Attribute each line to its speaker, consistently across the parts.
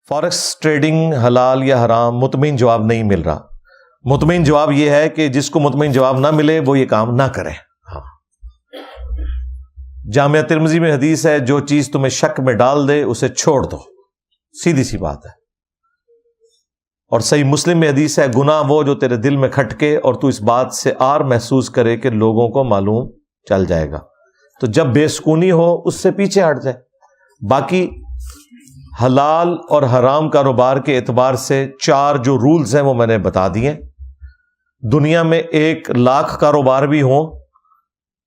Speaker 1: Forex trading حلال یا حرام؟ مطمئن جواب نہیں مل رہا. مطمئن جواب یہ ہے کہ جس کو مطمئن جواب نہ ملے وہ یہ کام نہ کرے. ہاں، جامعہ ترمذی میں حدیث ہے، جو چیز تمہیں شک میں ڈال دے اسے چھوڑ دو. سیدھی سی بات ہے. اور صحیح مسلم میں حدیث ہے، گناہ وہ جو تیرے دل میں کھٹکے اور تو اس بات سے آر محسوس کرے کہ لوگوں کو معلوم چل جائے گا، تو جب بے سکونی ہو اس سے پیچھے ہٹ جائے. باقی حلال اور حرام کاروبار کے اعتبار سے 4 جو رولز ہیں وہ میں نے بتا دیے. دنیا میں 1,00,000 کاروبار بھی ہوں،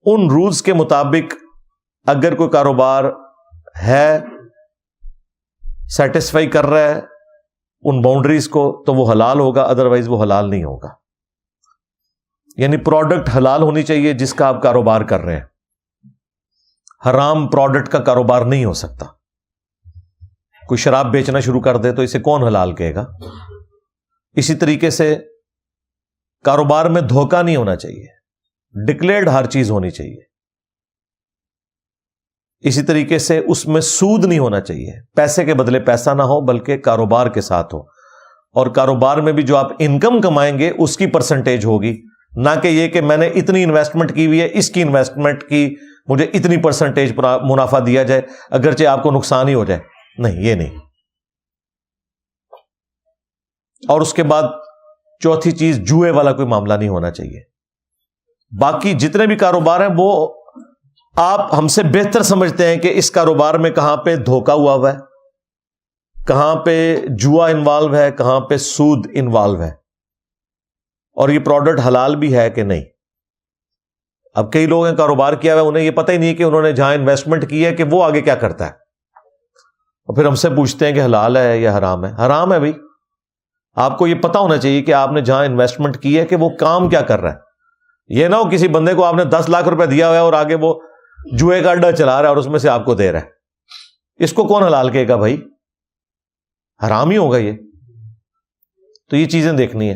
Speaker 1: ان رولز کے مطابق اگر کوئی کاروبار ہے، سیٹسفائی کر رہا ہے ان باؤنڈریز کو، تو وہ حلال ہوگا، ادروائز وہ حلال نہیں ہوگا. یعنی پروڈکٹ حلال ہونی چاہیے جس کا آپ کاروبار کر رہے ہیں. حرام پروڈکٹ کا کاروبار نہیں ہو سکتا. کوئی شراب بیچنا شروع کر دے تو اسے کون حلال کہے گا؟ اسی طریقے سے کاروبار میں دھوکہ نہیں ہونا چاہیے، ڈکلیئرڈ ہر چیز ہونی چاہیے. اسی طریقے سے اس میں سود نہیں ہونا چاہیے، پیسے کے بدلے پیسہ نہ ہو بلکہ کاروبار کے ساتھ ہو. اور کاروبار میں بھی جو آپ انکم کمائیں گے اس کی پرسنٹیج ہوگی، نہ کہ یہ کہ میں نے اتنی انویسٹمنٹ کی ہوئی ہے، اس کی انویسٹمنٹ کی مجھے اتنی پرسنٹیج منافع دیا جائے اگرچہ آپ کو نقصان ہی ہو جائے. نہیں، یہ نہیں. اور اس کے بعد چوتھی چیز، جوئے والا کوئی معاملہ نہیں ہونا چاہیے. باقی جتنے بھی کاروبار ہیں وہ آپ ہم سے بہتر سمجھتے ہیں کہ اس کاروبار میں کہاں پہ دھوکہ ہوا ہے، کہاں پہ جوا انوالو ہے، کہاں پہ سود انوالو ہے، اور یہ پروڈکٹ حلال بھی ہے کہ نہیں. اب کئی لوگ ہیں کاروبار کیا ہوا ہے، انہیں یہ پتہ ہی نہیں کہ انہوں نے جہاں انویسٹمنٹ کی ہے کہ وہ آگے کیا کرتا ہے، اور پھر ہم سے پوچھتے ہیں کہ حلال ہے یا حرام ہے. حرام ہے بھائی. آپ کو یہ پتا ہونا چاہیے کہ آپ نے جہاں انویسٹمنٹ کی ہے کہ وہ کام کیا کر رہا ہے. یہ نہ ہو کسی بندے کو آپ نے 10 لاکھ روپے دیا ہوا ہے اور آگے وہ جوئے کا اڈا چلا رہا ہے اور اس میں سے آپ کو دے رہا ہے. اس کو کون حلال کہے گا بھائی؟ حرام ہی ہوگا یہ. تو یہ چیزیں دیکھنی ہے.